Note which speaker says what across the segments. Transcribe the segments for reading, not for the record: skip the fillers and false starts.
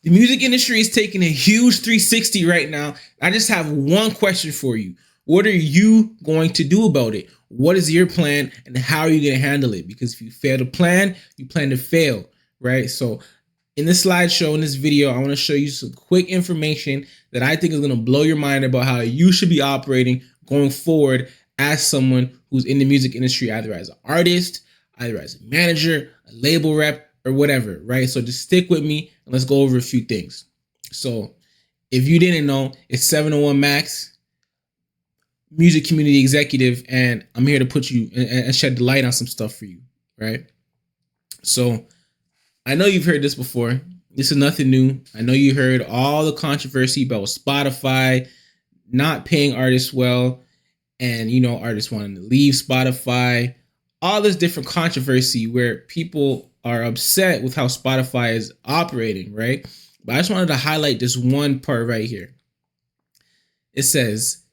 Speaker 1: The music industry is taking a huge 360 right now. I just have one question for you. What are you going to do about it? What is your plan and how are you going to handle it? Because if you fail to plan, you plan to fail, right? So in this slideshow, in this video, I want to show you some quick information that I think is going to blow your mind about how you should be operating going forward as someone who's in the music industry, either as an artist, either as a manager, a label rep, or whatever, right? So just stick with me and let's go over a few things. So if you didn't know, it's 701 Max, music community executive, and I'm here to put you and shed the light on some stuff for you, right? So I know you've heard this before. This is nothing new. I know you heard all the controversy about Spotify not paying artists well, and artists wanting to leave Spotify, all this different controversy where people are upset with how Spotify is operating, right? But I just wanted to highlight this one part right here. It says,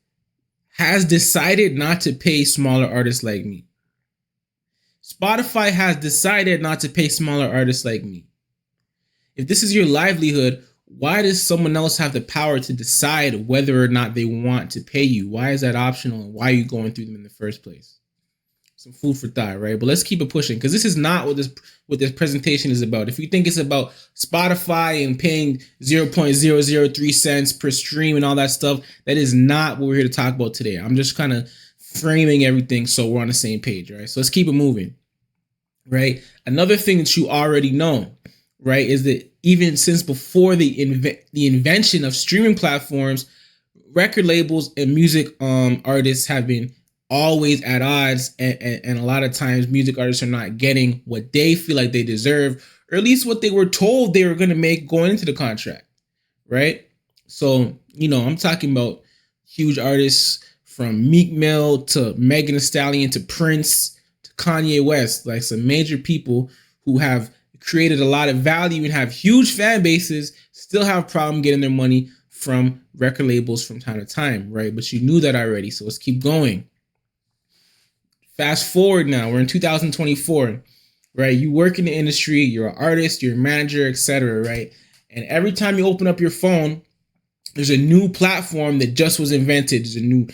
Speaker 1: has decided not to pay smaller artists like me. Spotify has decided not to pay smaller artists like me. If this is your livelihood, why does someone else have the power to decide whether or not they want to pay you? Why is that optional, and why are you going through them in the first place? Some food for thought, right? But let's keep it pushing, because this is not what this presentation is about. If you think it's about Spotify and paying 0.003 cents per stream and all that stuff, that is not what we're here to talk about today. I'm just kind of framing everything so we're on the same page, right? So let's keep it moving, right? Another thing that you already know, right, is that even since before the invention of streaming platforms, record labels and music artists have been always at odds, and a lot of times music artists are not getting what they feel like they deserve, or at least what they were told they were going to make going into the contract, right? So, I'm talking about huge artists from Meek Mill to Megan Thee Stallion to Prince to Kanye West, like some major people who have created a lot of value and have huge fan bases, still have a problem getting their money from record labels from time to time, right? But you knew that already, so let's keep going. Fast forward now, we're in 2024, right? You work in the industry, you're an artist, you're a manager, etc., right? And every time you open up your phone, there's a new platform that just was invented. You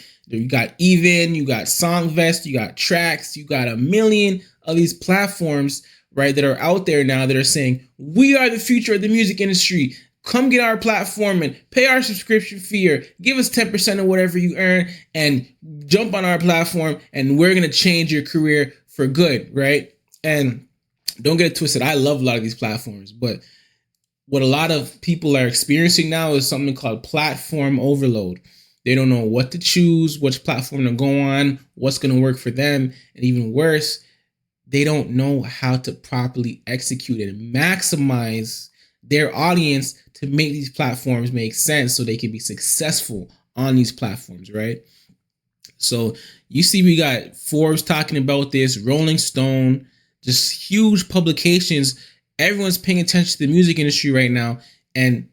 Speaker 1: got Even, you got Songvest, you got Tracks, you got a million of these platforms, right, that are out there now that are saying, we are the future of the music industry. Come get our platform and pay our subscription fee, or give us 10% of whatever you earn and jump on our platform, and we're going to change your career for good, right? And don't get it twisted. I love a lot of these platforms, but what a lot of people are experiencing now is something called platform overload. They don't know what to choose, which platform to go on, what's going to work for them, and even worse, they don't know how to properly execute and maximize their audience to make these platforms make sense so they can be successful on these platforms, right? So you see we got Forbes talking about this, Rolling Stone, just huge publications. Everyone's paying attention to the music industry right now and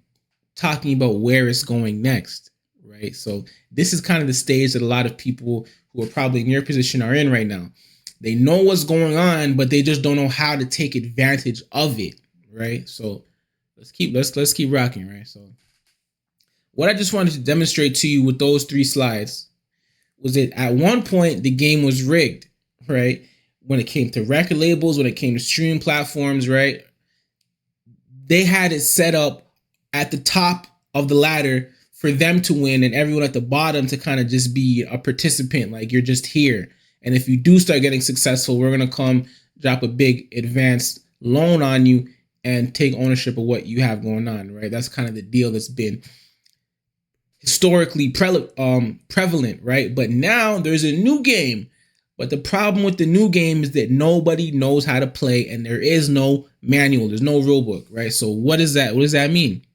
Speaker 1: talking about where it's going next, right? So this is kind of the stage that a lot of people who are probably in your position are in right now. They know what's going on, but they just don't know how to take advantage of it, right? So let's keep rocking, right? So what I just wanted to demonstrate to you with those 3 slides was that at one point the game was rigged, right? When it came to record labels, when it came to streaming platforms, right? They had it set up at the top of the ladder for them to win, and everyone at the bottom to kind of just be a participant, like you're just here. And if you do start getting successful, we're going to come drop a big advanced loan on you and take ownership of what you have going on, right? That's kind of the deal that's been historically prevalent, right? But now there's a new game. But the problem with the new game is that nobody knows how to play, and there is no manual. There's no rule book, right? So what is that? What does that mean?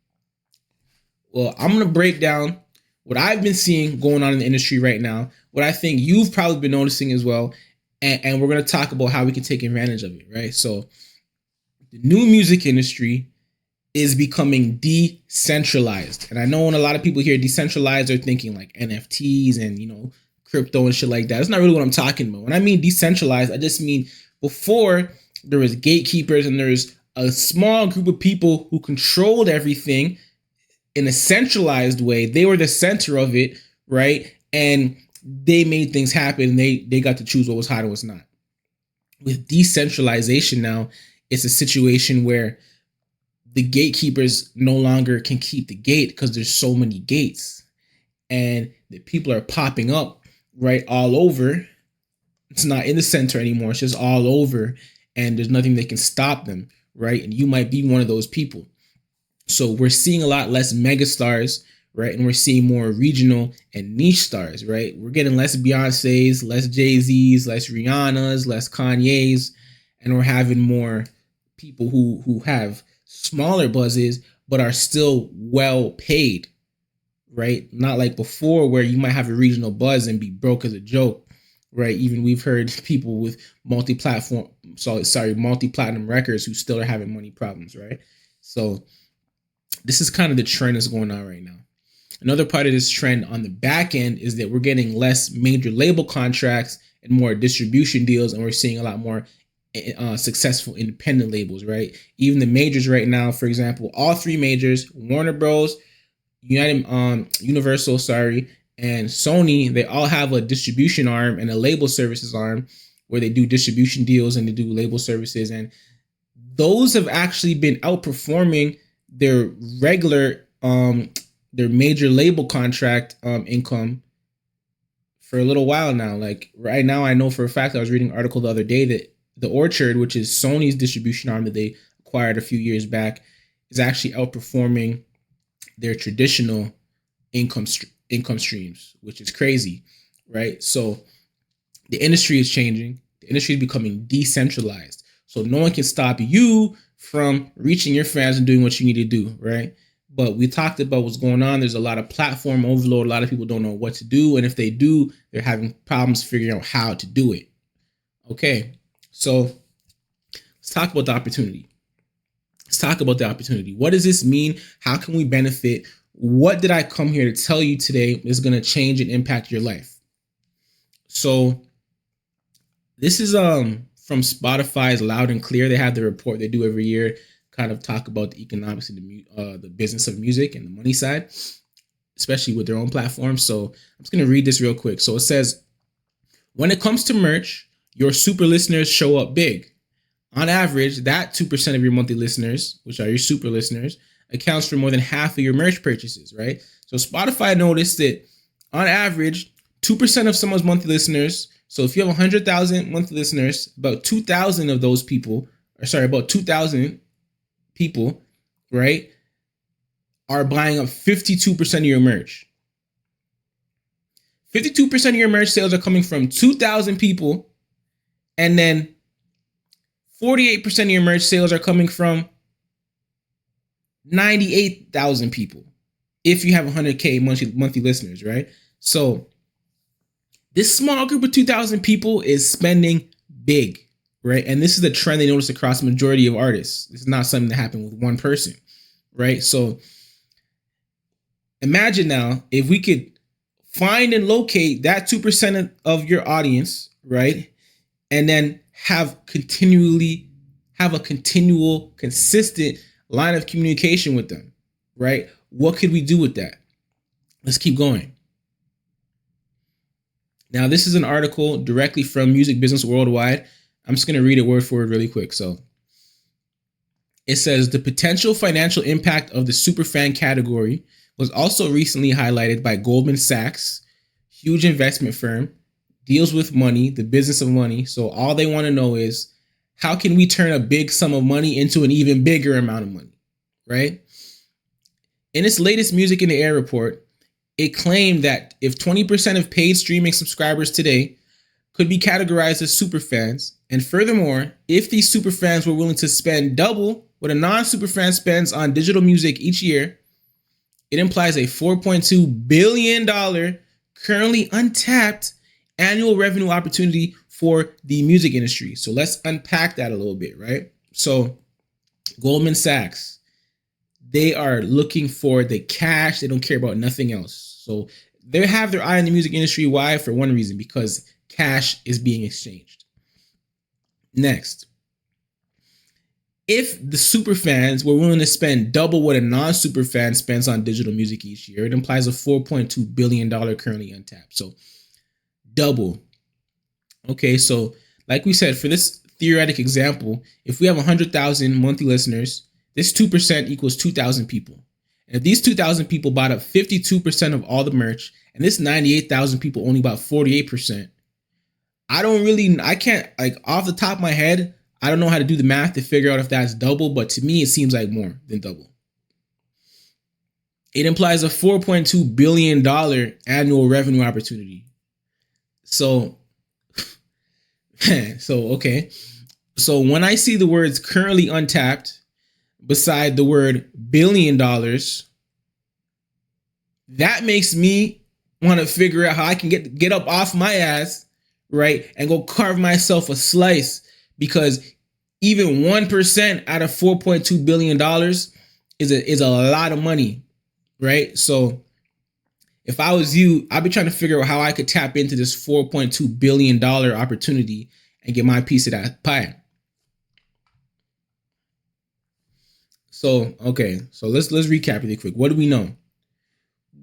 Speaker 1: Well, I'm going to break down what I've been seeing going on in the industry right now, what I think you've probably been noticing as well, and we're going to talk about how we can take advantage of it, right? So the new music industry is becoming decentralized. And I know when a lot of people hear decentralized, they're thinking like NFTs and, crypto and shit like that. That's not really what I'm talking about. When I mean decentralized, I just mean before there was gatekeepers and there's a small group of people who controlled everything in a centralized way. They were the center of it, right? And they made things happen. They got to choose what was hot and what's not. With decentralization now, it's a situation where the gatekeepers no longer can keep the gate because there's so many gates, and the people are popping up right all over. It's not in the center anymore. It's just all over, and there's nothing that can stop them, right? And you might be one of those people. So we're seeing a lot less megastars, right? And we're seeing more regional and niche stars, right? We're getting less Beyoncé's, less Jay-Z's, less Rihanna's, less Kanye's, and we're having more people who have smaller buzzes but are still well paid, right? Not like before where you might have a regional buzz and be broke as a joke, right? Even we've heard people with multi-platinum records who still are having money problems, right? So this is kind of the trend that's going on right now. Another part of this trend on the back end is that we're getting less major label contracts and more distribution deals, and we're seeing a lot more successful independent labels, right? Even the majors right now, for example, all three majors, Warner Bros, Universal, and Sony, they all have a distribution arm and a label services arm where they do distribution deals and they do label services, and those have actually been outperforming their regular their major label contract income for a little while now. Like right now, I know for a fact, I was reading an article the other day that the Orchard, which is Sony's distribution arm that they acquired a few years back, is actually outperforming their traditional income streams, which is crazy, right? So the industry is changing. The industry is becoming decentralized. So no one can stop you from reaching your fans and doing what you need to do, right? But we talked about what's going on. There's a lot of platform overload. A lot of people don't know what to do. And if they do, they're having problems figuring out how to do it. Okay, so let's talk about the opportunity. What does this mean? How can we benefit? What did I come here to tell you today is going to change and impact your life? So this is from Spotify's Loud and Clear. They have the report they do every year, kind of talk about the economics of the business of music and the money side, especially with their own platform. So I'm just going to read this real quick. So it says, when it comes to merch, your super listeners show up big. On average, that 2% of your monthly listeners, which are your super listeners, accounts for more than half of your merch purchases, right? So Spotify noticed that on average, 2% of someone's monthly listeners. So if you have 100,000 monthly listeners, about 2,000 of those people, about 2,000 people, right, are buying up 52% of your merch. 52% of your merch sales are coming from 2,000 people, and then 48% of your merch sales are coming from 98,000 people if you have 100K monthly listeners, right? So this small group of 2,000 people is spending big, right? And this is a trend they notice across the majority of artists. It's not something that happened with one person, right? So imagine now if we could find and locate that 2% of your audience, right? And then have a continual, consistent line of communication with them, right? What could we do with that? Let's keep going. Now, this is an article directly from Music Business Worldwide. I'm just going to read it word for word really quick. So it says, the potential financial impact of the superfan category was also recently highlighted by Goldman Sachs, huge investment firm, deals with money, the business of money. So all they want to know is, how can we turn a big sum of money into an even bigger amount of money, right? In its latest Music in the Air report, it claimed that if 20% of paid streaming subscribers today could be categorized as superfans, and furthermore, if these superfans were willing to spend double what a non-superfan spends on digital music each year, it implies a $4.2 billion currently untapped annual revenue opportunity for the music industry. So let's unpack that a little bit, right? So Goldman Sachs, they are looking for the cash. They don't care about nothing else. So they have their eye on the music industry. Why? For one reason, because cash is being exchanged. Next, if the super fans were willing to spend double what a non-super fan spends on digital music each year, it implies a $4.2 billion currently untapped. So double. Okay, so like we said, for this theoretic example, if we have 100,000 monthly listeners, this 2% equals 2,000 people. And if these 2,000 people bought up 52% of all the merch, and this 98,000 people only bought 48%, I can't, like, off the top of my head, I don't know how to do the math to figure out if that's double, but to me, it seems like more than double. It implies a $4.2 billion annual revenue opportunity. So, okay. So when I see the words currently untapped beside the word $1 billion, that makes me want to figure out how I can get up off my ass, right, and go carve myself a slice, because even 1% out of $4.2 billion is a lot of money, right? So if I was you, I'd be trying to figure out how I could tap into this $4.2 billion opportunity and get my piece of that pie. So, okay, so let's recap really quick. What do we know?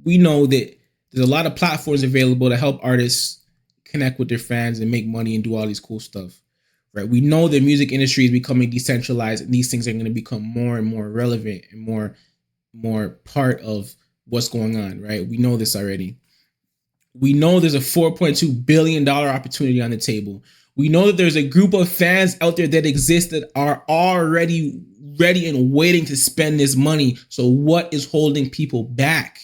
Speaker 1: We know that there's a lot of platforms available to help artists connect with their fans and make money and do all these cool stuff, right? We know the music industry is becoming decentralized, and these things are going to become more and more relevant and more part of what's going on, right? We know this already. We know there's a $4.2 billion opportunity on the table. We know that there's a group of fans out there that exist that are already ready and waiting to spend this money. So what is holding people back?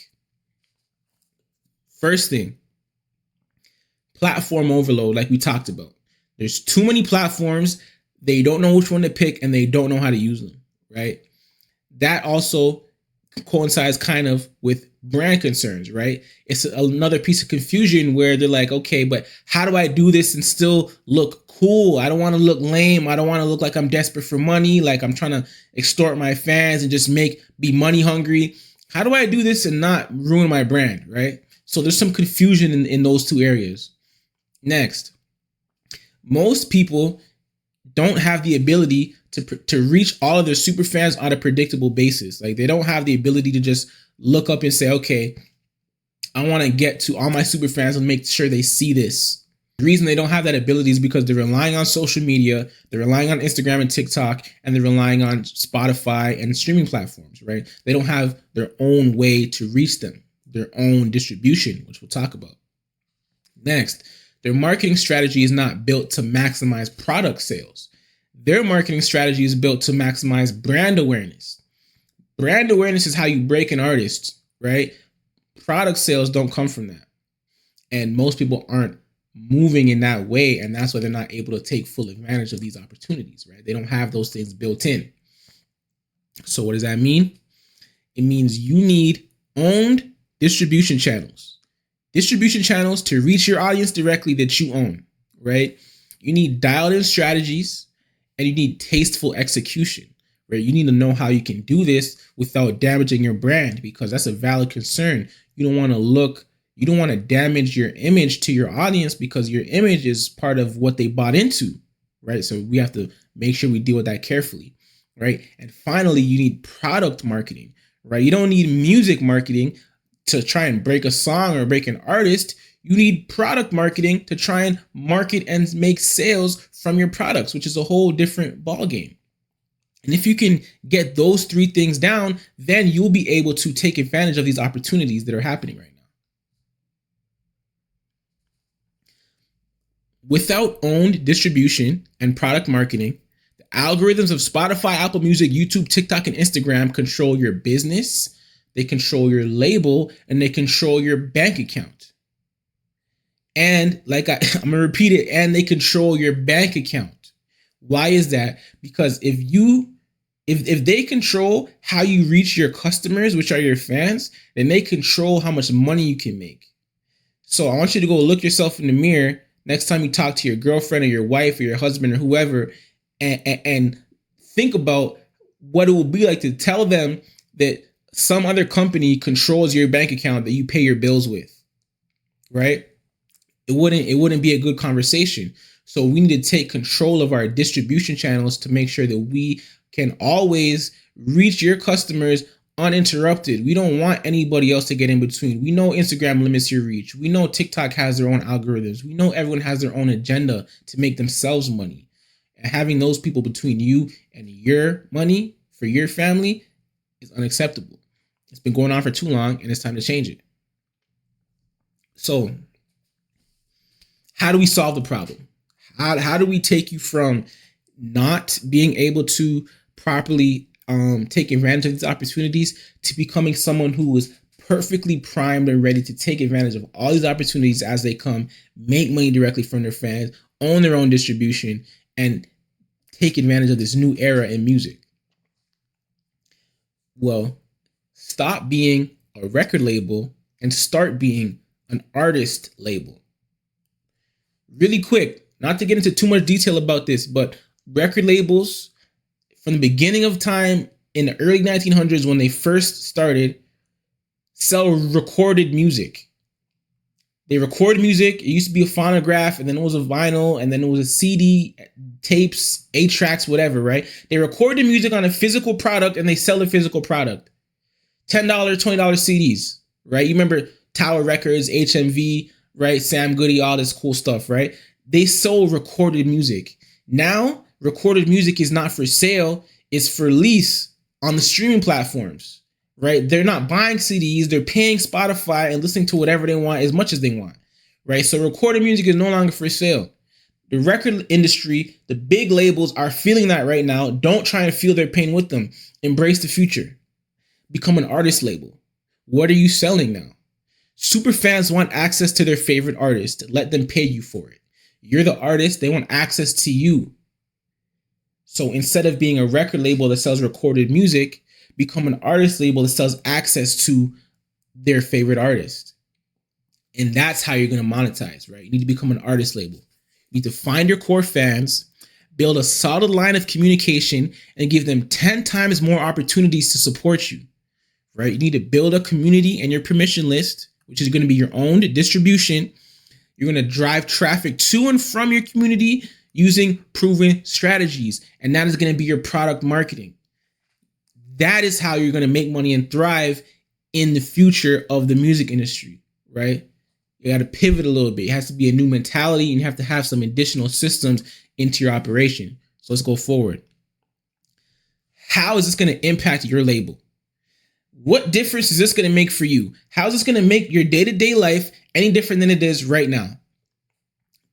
Speaker 1: First thing, platform overload, like we talked about. There's too many platforms. They don't know which one to pick, and they don't know how to use them, right? That also coincides kind of with brand concerns, right? It's another piece of confusion where they're like, okay, but how do I do this and still look cool? I don't want to look lame. I don't want to look like I'm desperate for money, like I'm trying to extort my fans and just be money hungry. How do I do this and not ruin my brand, right? So there's some confusion in those two areas. Next, most people don't have the ability to reach all of their super fans on a predictable basis. Like, they don't have the ability to just look up and say, okay, I want to get to all my super fans and make sure they see this. The reason they don't have that ability is because they're relying on social media, they're relying on Instagram and TikTok, and they're relying on Spotify and streaming platforms, right? They don't have their own way to reach them, their own distribution, which we'll talk about. Next, their marketing strategy is not built to maximize product sales. Their marketing strategy is built to maximize brand awareness. Brand awareness is how you break an artist, right? Product sales don't come from that. And most people aren't moving in that way, and that's why they're not able to take full advantage of these opportunities, right? They don't have those things built in. So what does that mean? It means you need owned distribution channels. Distribution channels to reach your audience directly that you own, right? You need dialed in strategies, and you need tasteful execution, right? You need to know how you can do this without damaging your brand, because that's a valid concern. You don't want to damage your image to your audience, because your image is part of what they bought into, right? So we have to make sure we deal with that carefully, right? And finally, you need product marketing, right? You don't need music marketing to try and break a song or break an artist. You need product marketing to try and market and make sales from your products, which is a whole different ballgame. And if you can get those three things down, then you'll be able to take advantage of these opportunities that are happening right now. Without owned distribution and product marketing, the algorithms of Spotify, Apple Music, YouTube, TikTok, and Instagram control your business, they control your label, and they control your bank account. And I'm going to repeat it, and they control your bank account. Why is that? Because if they control how you reach your customers, which are your fans, then they control how much money you can make. So I want you to go look yourself in the mirror next time you talk to your girlfriend or your wife or your husband or whoever, and think about what it will be like to tell them that some other company controls your bank account that you pay your bills with, right? It wouldn't be a good conversation. So we need to take control of our distribution channels to make sure that we can always reach your customers uninterrupted. We don't want anybody else to get in between. We know Instagram limits your reach. We know TikTok has their own algorithms. We know everyone has their own agenda to make themselves money. And having those people between you and your money for your family is unacceptable. It's been going on for too long, and it's time to change it. So, how do we solve the problem? How do we take you from not being able to properly take advantage of these opportunities to becoming someone who is perfectly primed and ready to take advantage of all these opportunities as they come, make money directly from their fans, own their own distribution, and take advantage of this new era in music? Well, stop being a record label and start being an artist label. Really quick, not to get into too much detail about this, but record labels from the beginning of time in the early 1900s when they first started sell recorded music. They record music. It used to be a phonograph, and then it was a vinyl, and then it was a CD, tapes, 8-tracks, whatever, right? They record the music on a physical product, and they sell the physical product. $10, $20 CDs, right? You remember Tower Records, HMV, right? Sam Goody, all this cool stuff, right? They sold recorded music. Now, recorded music is not for sale. It's for lease on the streaming platforms, right? They're not buying CDs. They're paying Spotify and listening to whatever they want as much as they want, right? So recorded music is no longer for sale. The record industry, the big labels are feeling that right now. Don't try and feel their pain with them. Embrace the future. Become an artist label. What are you selling now? Super fans want access to their favorite artist. Let them pay you for it. You're the artist. They want access to you. So instead of being a record label that sells recorded music, become an artist label that sells access to their favorite artist. And that's how you're going to monetize, right? You need to become an artist label. You need to find your core fans, build a solid line of communication, and give them 10 times more opportunities to support you, right? You need to build a community and your permission list, which is going to be your own distribution. You're going to drive traffic to and from your community using proven strategies. And that is going to be your product marketing. That is how you're going to make money and thrive in the future of the music industry, right? You got to pivot a little bit. It has to be a new mentality, and you have to have some additional systems into your operation. So let's go forward. How is this going to impact your label? What difference is this going to make for you? How is this going to make your day-to-day life any different than it is right now?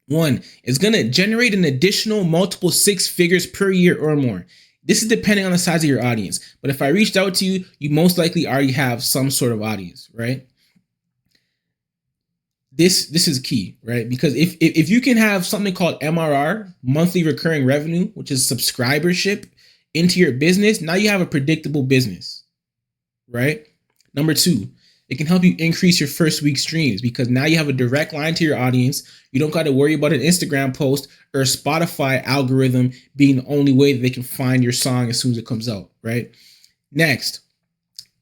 Speaker 1: One, it's going to generate an additional multiple 6 figures per year or more. This is depending on the size of your audience. But if I reached out to you, you most likely already have some sort of audience, right? This is key, right? Because if you can have something called MRR, monthly recurring revenue, which is subscribership into your business, now you have a predictable business, right? Number 2, it can help you increase your first week streams because now you have a direct line to your audience. You don't got to worry about an Instagram post or a Spotify algorithm being the only way that they can find your song as soon as it comes out, right? Next,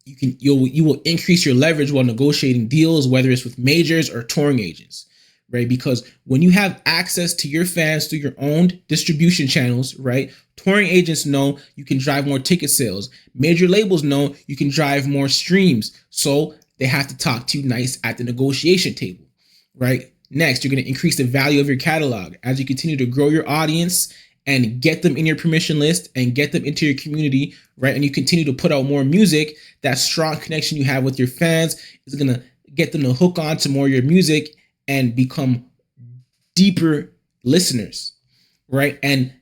Speaker 1: you will increase your leverage while negotiating deals, whether it's with majors or touring agents, right? Because when you have access to your fans through your own distribution channels, right? Touring agents know you can drive more ticket sales. Major labels know you can drive more streams. So they have to talk to you nice at the negotiation table, right? Next, you're going to increase the value of your catalog as you continue to grow your audience and get them in your permission list and get them into your community, right? And you continue to put out more music. That strong connection you have with your fans is going to get them to hook on to more of your music and become deeper listeners, right? And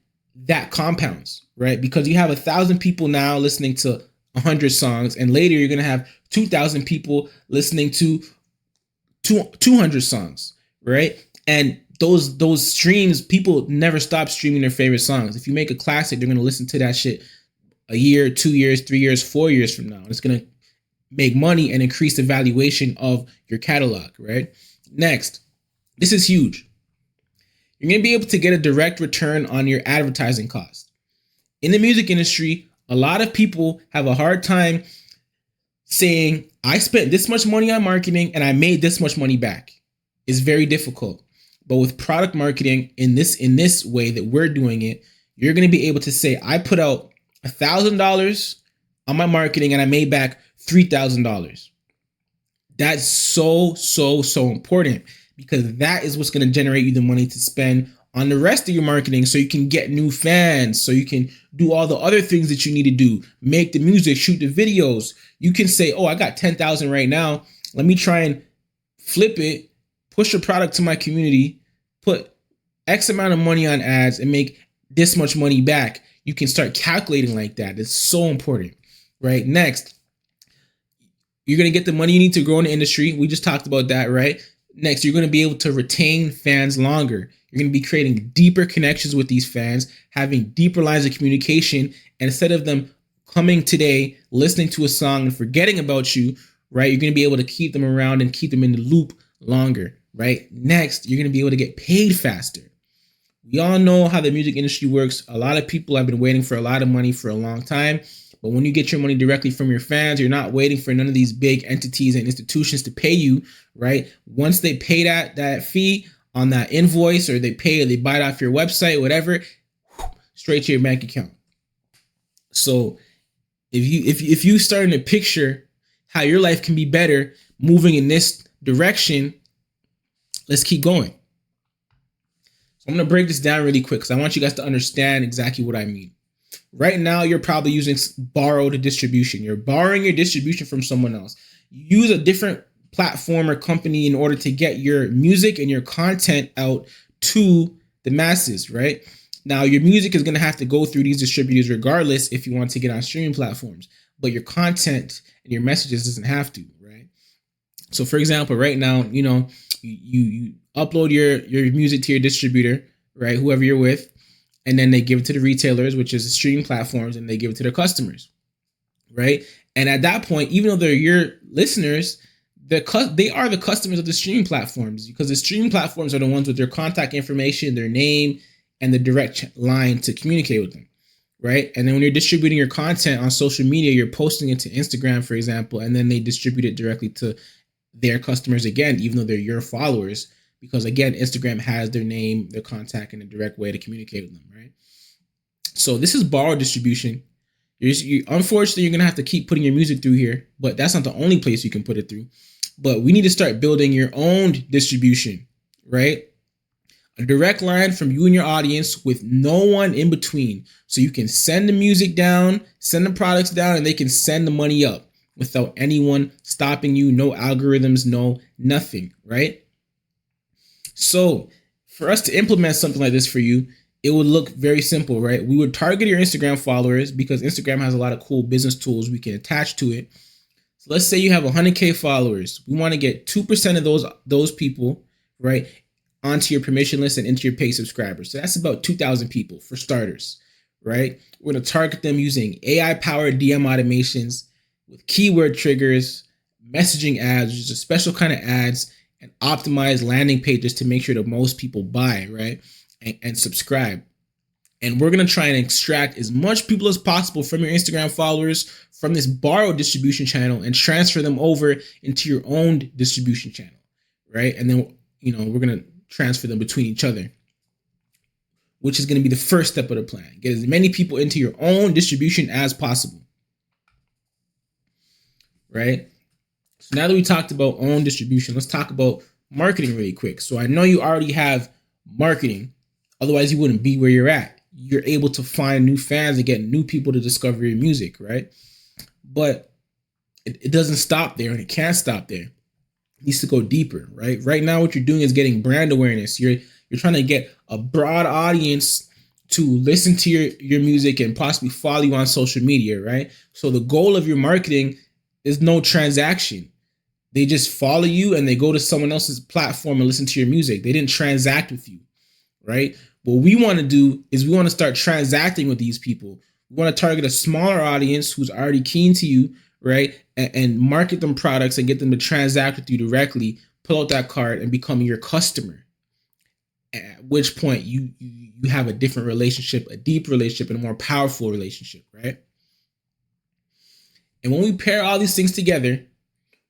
Speaker 1: that compounds, right? Because you have 1,000 people now listening to 100 songs, and later you're going to have 2,000 people listening to 200 songs, right? And those streams, people never stop streaming their favorite songs. If you make a classic, they're going to listen to that shit a year, 2 years, 3 years, 4 years from now. It's going to make money and increase the valuation of your catalog, right? Next, this is huge. You're going to be able to get a direct return on your advertising cost. In the music industry, a lot of people have a hard time saying, I spent this much money on marketing and I made this much money back. It's very difficult. But with product marketing in this way that we're doing it, you're going to be able to say, I put out $1,000 on my marketing and I made back $3,000. That's so important, because that is what's going to generate you the money to spend on the rest of your marketing, so you can get new fans, so you can do all the other things that you need to do, make the music, shoot the videos. You can say, oh, I got 10,000 right now. Let me try and flip it, push a product to my community, put X amount of money on ads and make this much money back. You can start calculating like that. It's so important, right? Next, you're going to get the money you need to grow in the industry. We just talked about that, right? Next, you're going to be able to retain fans longer. You're going to be creating deeper connections with these fans, having deeper lines of communication. And instead of them coming today, listening to a song and forgetting about you, right? You're going to be able to keep them around and keep them in the loop longer, right? Next, you're going to be able to get paid faster. We all know how the music industry works. A lot of people have been waiting for a lot of money for a long time. But when you get your money directly from your fans, you're not waiting for none of these big entities and institutions to pay you, right? Once they pay that fee on that invoice, or they buy it off your website, whatever, straight to your bank account. So if you starting to picture how your life can be better moving in this direction, let's keep going. So I'm going to break this down really quick because I want you guys to understand exactly what I mean. Right now, you're probably using borrowed distribution. You're borrowing your distribution from someone else. You use a different platform or company in order to get your music and your content out to the masses, right? Now, your music is going to have to go through these distributors regardless if you want to get on streaming platforms, but your content and your messages doesn't have to, right? So, for example, right now, you upload your music to your distributor, right? Whoever you're with. And then they give it to the retailers, which is the streaming platforms, and they give it to their customers, right? And at that point, even though they're your listeners, they are the customers of the streaming platforms, because the streaming platforms are the ones with their contact information, their name, and the direct line to communicate with them, right? And then when you're distributing your content on social media, you're posting it to Instagram, for example, and then they distribute it directly to their customers again, even though they're your followers. Because again, Instagram has their name, their contact, and a direct way to communicate with them, right? So this is borrowed distribution. Unfortunately, you're going to have to keep putting your music through here, but that's not the only place you can put it through. But we need to start building your own distribution, right? A direct line from you and your audience with no one in between. So you can send the music down, send the products down, and they can send the money up without anyone stopping you. No algorithms, no nothing, right? So for us to implement something like this for you, it would look very simple, right? We would target your Instagram followers because Instagram has a lot of cool business tools we can attach to it. So let's say you have 100K followers. We want to get 2% of those people, right, onto your permission list and into your paid subscribers. So that's about 2,000 people for starters, right? We're going to target them using AI-powered DM automations with keyword triggers, messaging ads, which is a special kind of ads, and optimize landing pages to make sure that most people buy, right? And subscribe. And we're going to try and extract as much people as possible from your Instagram followers from this borrowed distribution channel and transfer them over into your own distribution channel, right? And then, we're going to transfer them between each other, which is going to be the first step of the plan. Get as many people into your own distribution as possible, right? So now that we talked about own distribution, let's talk about marketing really quick. So I know you already have marketing. Otherwise, you wouldn't be where you're at. You're able to find new fans and get new people to discover your music, right? But it doesn't stop there, and it can't stop there. It needs to go deeper, right? Right now, what you're doing is getting brand awareness. You're trying to get a broad audience to listen to your music and possibly follow you on social media, right? So the goal of your marketing is no transaction. They just follow you and they go to someone else's platform and listen to your music. They didn't transact with you, right? What we want to do is we want to start transacting with these people. We want to target a smaller audience who's already keen to you, right? And market them products and get them to transact with you directly, pull out that card and become your customer. At which point you have a different relationship, a deep relationship, and a more powerful relationship, right? And when we pair all these things together,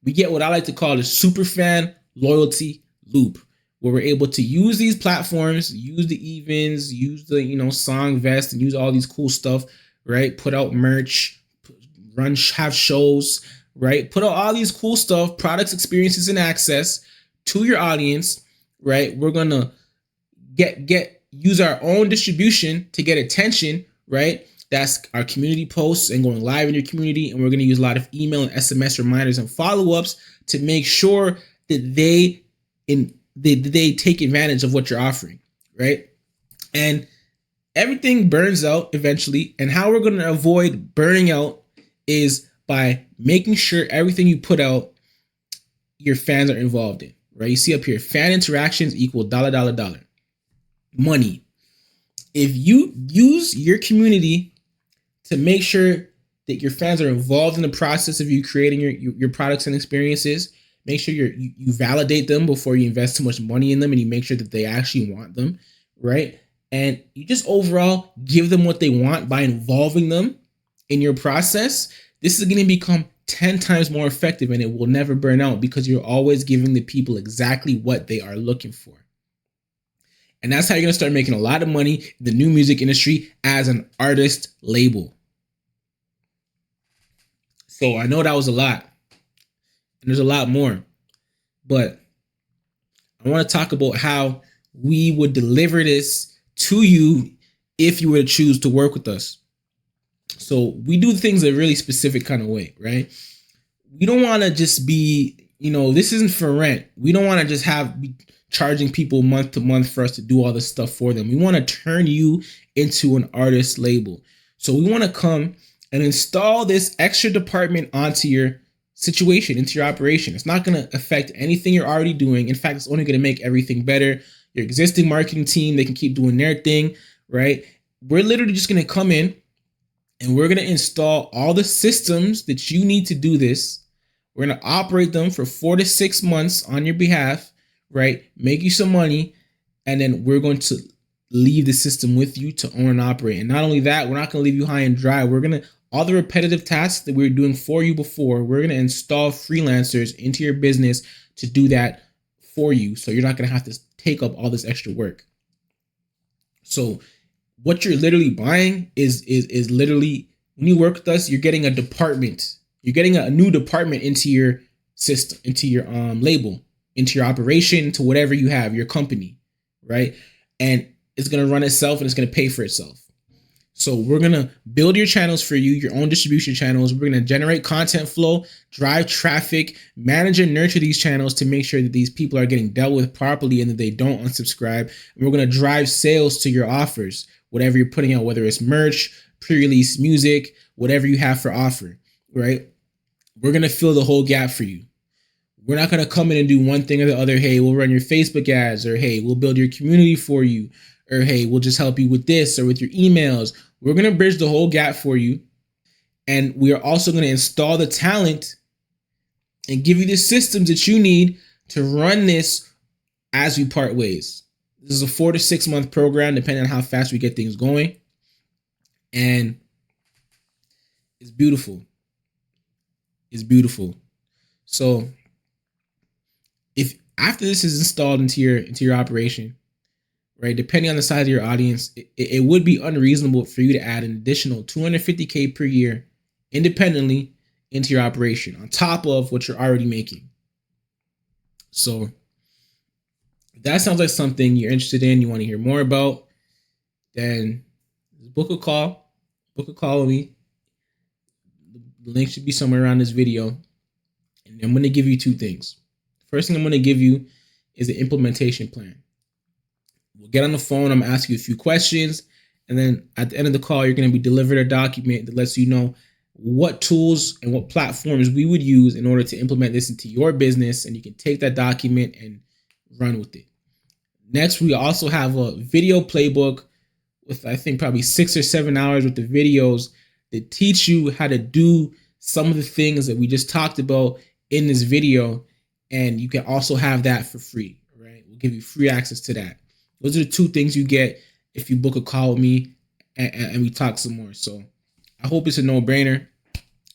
Speaker 1: we get what I like to call the superfan loyalty loop, where we're able to use these platforms, use the events, use the, Songvest, and use all these cool stuff, right? Put out merch, have shows, right? Put out all these cool stuff, products, experiences, and access to your audience, right? We're gonna use our own distribution to get attention, right? That's our community posts and going live in your community. And we're going to use a lot of email and SMS reminders and follow-ups to make sure that they take advantage of what you're offering, right? And everything burns out eventually. And how we're going to avoid burning out is by making sure everything you put out, your fans are involved in, right? You see up here, fan interactions equal $, money. If you use your community to make sure that your fans are involved in the process of you creating your products and experiences, make sure you validate them before you invest too much money in them, and you make sure that they actually want them, right? And you just overall give them what they want by involving them in your process. This is going to become 10 times more effective, and it will never burn out because you're always giving the people exactly what they are looking for. And that's how you're going to start making a lot of money in the new music industry as an artist label. So I know that was a lot, and there's a lot more, but I want to talk about how we would deliver this to you if you were to choose to work with us. So we do things a really specific kind of way, right? We don't want to just be, this isn't for rent. We don't want to just be charging people month to month for us to do all this stuff for them. We want to turn you into an artist label. So we want to come and install this extra department onto your situation, into your operation. It's not going to affect anything you're already doing. In fact, it's only going to make everything better. Your existing marketing team, they can keep doing their thing, right? We're literally just going to come in and we're going to install all the systems that you need to do this. We're going to operate them for 4 to 6 months on your behalf, right? Make you some money. And then we're going to leave the system with you to own and operate. And not only that, we're not going to leave you high and dry. We're going to, all the repetitive tasks that we were doing for you before, we're going to install freelancers into your business to do that for you. So you're not going to have to take up all this extra work. So what you're literally buying is literally, when you work with us, you're getting a department. You're getting a new department into your system, into your label, into your operation, to whatever you have, your company, right? And it's going to run itself and it's going to pay for itself. So we're going to build your channels for you, your own distribution channels. We're going to generate content flow, drive traffic, manage and nurture these channels to make sure that these people are getting dealt with properly and that they don't unsubscribe. And we're going to drive sales to your offers, whatever you're putting out, whether it's merch, pre-release music, whatever you have for offer, right? We're going to fill the whole gap for you. We're not going to come in and do one thing or the other. Hey, we'll run your Facebook ads, or hey, we'll build your community for you, or hey, we'll just help you with this or with your emails. We're going to bridge the whole gap for you. And we are also going to install the talent and give you the systems that you need to run this as we part ways. This is a 4 to 6 month program, depending on how fast we get things going. And it's beautiful. It's beautiful. So if after this is installed into your operation, right, depending on the size of your audience, it would be unreasonable for you to add an additional $250K per year independently into your operation on top of what you're already making. So if that sounds like something you're interested in, you want to hear more about, then book a call with me. The link should be somewhere around this video. And I'm going to give you two things. First thing I'm going to give you is an implementation plan. We'll get on the phone. I'm going to ask you a few questions. And then at the end of the call, you're going to be delivered a document that lets you know what tools and what platforms we would use in order to implement this into your business. And you can take that document and run with it. Next, we also have a video playbook with, I think, probably 6 or 7 hours with the videos that teach you how to do some of the things that we just talked about in this video. And you can also have that for free, right? We'll give you free access to that. Those are the two things you get if you book a call with me and we talk some more. So I hope it's a no-brainer.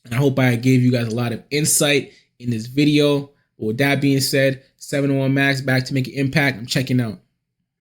Speaker 1: And I hope I gave you guys a lot of insight in this video. But with that being said, 701 Max back to make an impact. I'm checking out.